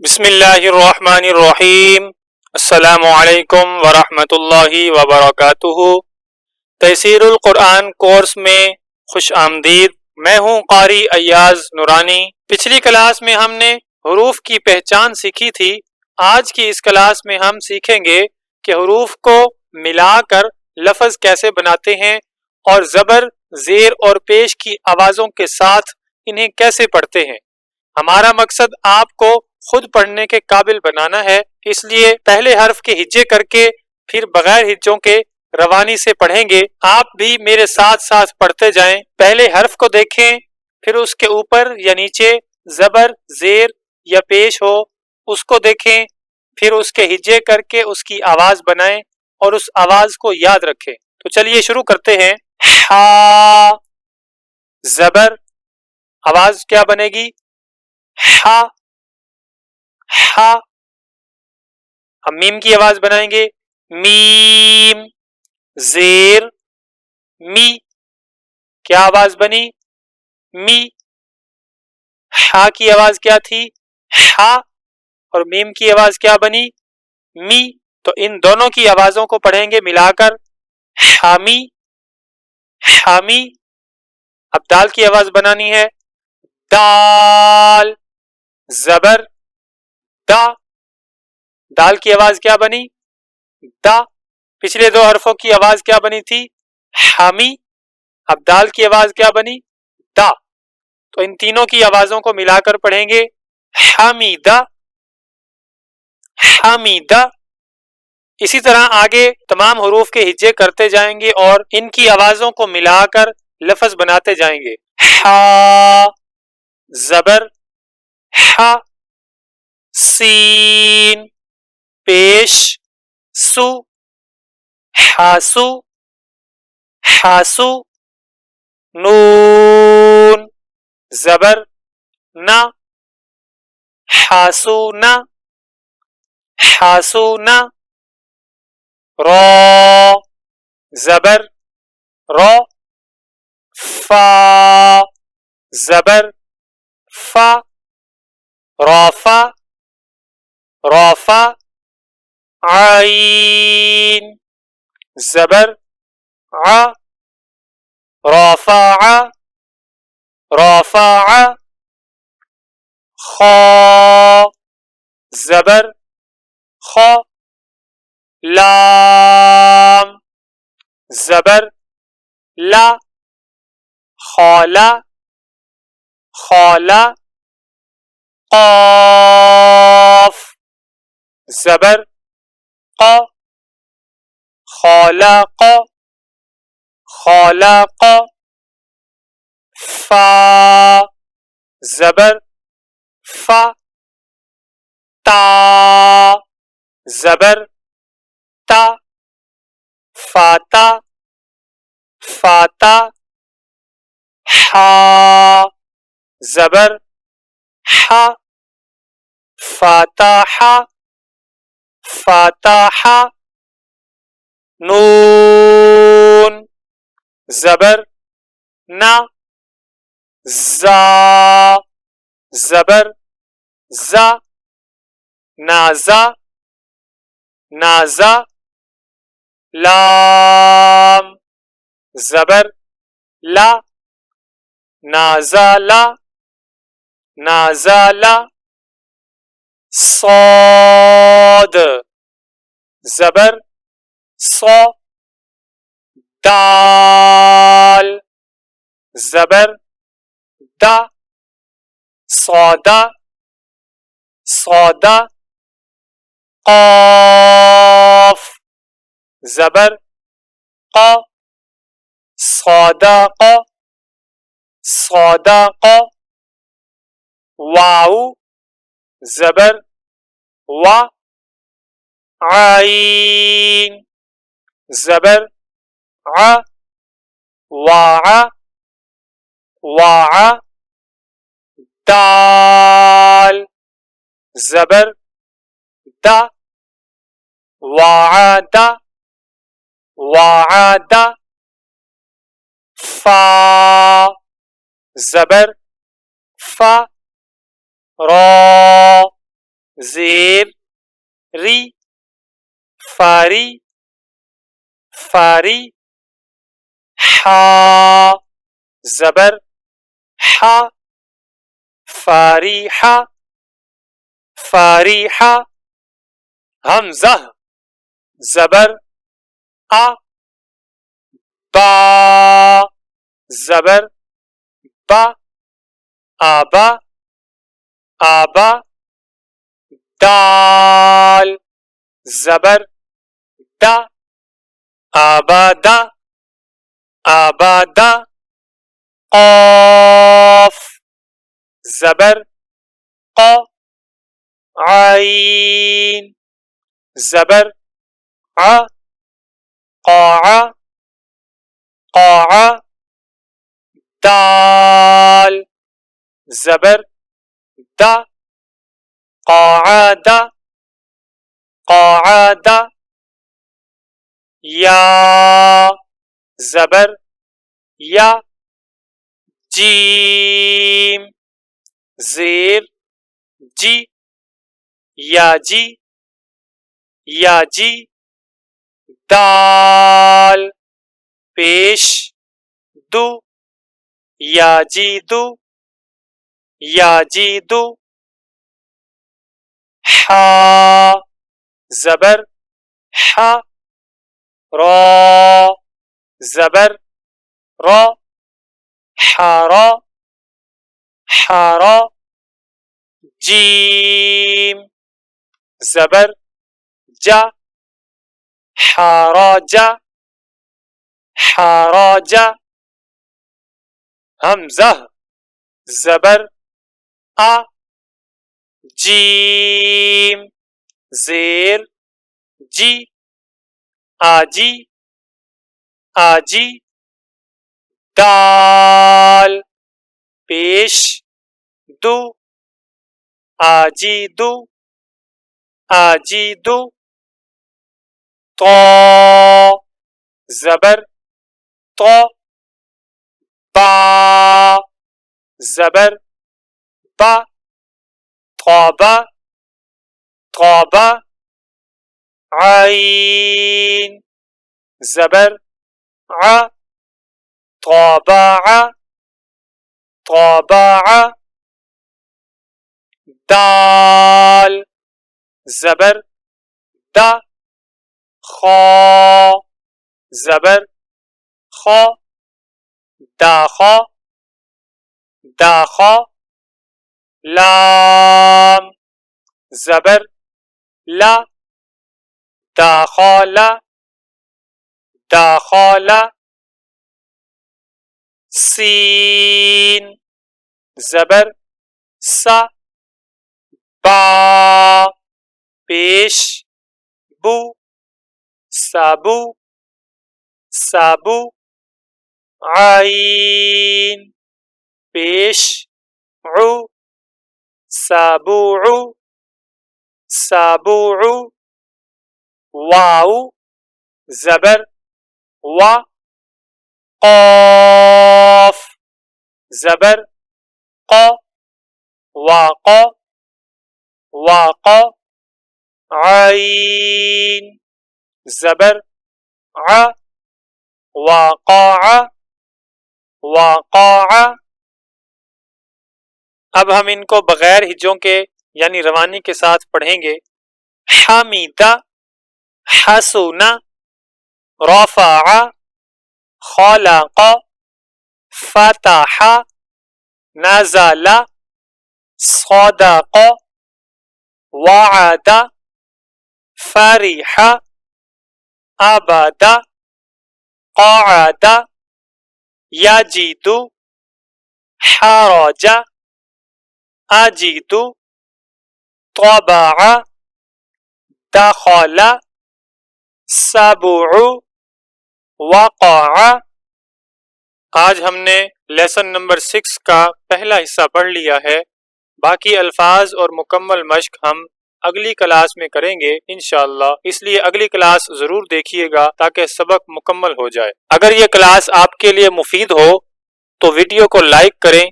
بسم اللہ الرحمن الرحیم۔ السلام علیکم ورحمۃ اللہ وبرکاتہ۔ تفسیر القرآن کورس میں خوش آمدید۔ میں ہوں قاری ایاز نورانی۔ پچھلی کلاس میں ہم نے حروف کی پہچان سیکھی تھی۔ آج کی اس کلاس میں ہم سیکھیں گے کہ حروف کو ملا کر لفظ کیسے بناتے ہیں اور زبر، زیر اور پیش کی آوازوں کے ساتھ انہیں کیسے پڑھتے ہیں۔ ہمارا مقصد آپ کو خود پڑھنے کے قابل بنانا ہے، اس لیے پہلے حرف کے ہجے کر کے پھر بغیر ہجوں کے روانی سے پڑھیں گے۔ آپ بھی میرے ساتھ ساتھ پڑھتے جائیں۔ پہلے حرف کو دیکھیں، پھر اس کے اوپر یا نیچے زبر، زیر یا پیش ہو اس کو دیکھیں، پھر اس کے ہجے کر کے اس کی آواز بنائیں اور اس آواز کو یاد رکھیں۔ تو چلیے شروع کرتے ہیں۔ ہا، زبر، آواز کیا بنے گی؟ ہا ہا۔ ہم میم کی آواز بنائیں گے، میم، زیر، می، کیا آواز بنی؟ می۔ ہا کی آواز کیا تھی؟ ہا، اور میم کی آواز کیا بنی؟ می۔ تو ان دونوں کی آوازوں کو پڑھیں گے ملا کر، حامی، حامی۔ اب دال کی آواز بنانی ہے، دال، زبر، دا، دال کی آواز کیا بنی؟ دا۔ پچھلے دو حرفوں کی آواز کیا بنی تھی؟ حامی۔ اب دال کی آواز کیا بنی؟ دا۔ تو ان تینوں کی آوازوں کو ملا کر پڑھیں گے، حمیدہ، حمیدہ۔ اسی طرح آگے تمام حروف کے ہجے کرتے جائیں گے اور ان کی آوازوں کو ملا کر لفظ بناتے جائیں گے۔ ہا، زبر، ہا، سین، پیش، سو، حاسو، حاسو، نون، زبر، نا، حاسونا، حاسونا، را، زبر، را، فا، زبر، فا، رافا، رافا، عین، زبر، ع، رافع، رافع، خا، زبر، خا، لام، زبر، لا، خالا، خالا، قاف، زبر، قا، خالق، خالق، فا، زبر، فا، تا، زبر، تا، فاتا، فاتا، حا، زبر، حا، فاتحہ، فاتحہ، نون، زبر، نا، زا، زبر، زا، نازا، نازا، لام، زبر، لا، نازالا، نازالا، صاد، زبر، صا، دال، زبر، دا، صادا، صادا، قاف، زبر، قا، صادق، صادق، واو، زبر، وا، عین، زبر، ع، واع، واع، دال، زبر، دا، وعد، وعد، فا، زبر، فا، را، زیر ری فاری فاری حا زبر حا فاریحہ فاریحہ حمزہ زبر آ با زبر با آبا آبا دال زبر دا آبادا آبادا قاف زبر قا عین زبر ع قاع قاع دال زبر دا قاعد قاعد یا زبر یا جیم زیر جی یا جی یا جی دال پیش دو یا جی دو یا جی دو حا زبر حا را زبر را حارا حارا جیم زبر جا حاراجا حاراجا حمزہ زبر آ جیم زیر جی آجی آجی دال پیش دو آجی دو آجی دو طا زبر طا با زبر با طابا طابا عین زبر ع طابع طابع دال زبر دا خا زبر خا داخا داخا لام زبر لا داخل داخل سین زبر سا با پیش بو سابو سابو عین پیش عو سابوع سابوع واو زبر وا قاف زبر قا واقا واقا عین زبر ع واقع واقع اب ہم ان کو بغیر ہجوں کے یعنی روانی کے ساتھ پڑھیں گے حمیدہ حسن رفع خلق فتح نزل صدق وعد فرح ابد قعد یجد حرج اجد طبع دخل سبع وقع آج ہم نے لیسن نمبر 6 کا پہلا حصہ پڑھ لیا ہے. باقی الفاظ اور مکمل مشق ہم اگلی کلاس میں کریں گے انشاءاللہ، اس لیے اگلی کلاس ضرور دیکھیے گا تاکہ سبق مکمل ہو جائے. اگر یہ کلاس آپ کے لیے مفید ہو تو ویڈیو کو لائک کریں،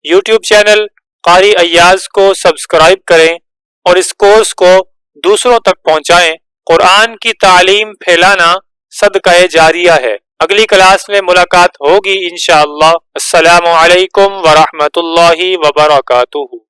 یوٹیوب چینل قاری ایاز کو سبسکرائب کریں اور اس کورس کو دوسروں تک پہنچائیں۔ قرآن کی تعلیم پھیلانا صدقہ جاریہ ہے۔ اگلی کلاس میں ملاقات ہوگی انشاءاللہ۔ السلام علیکم ورحمۃ اللہ وبرکاتہ۔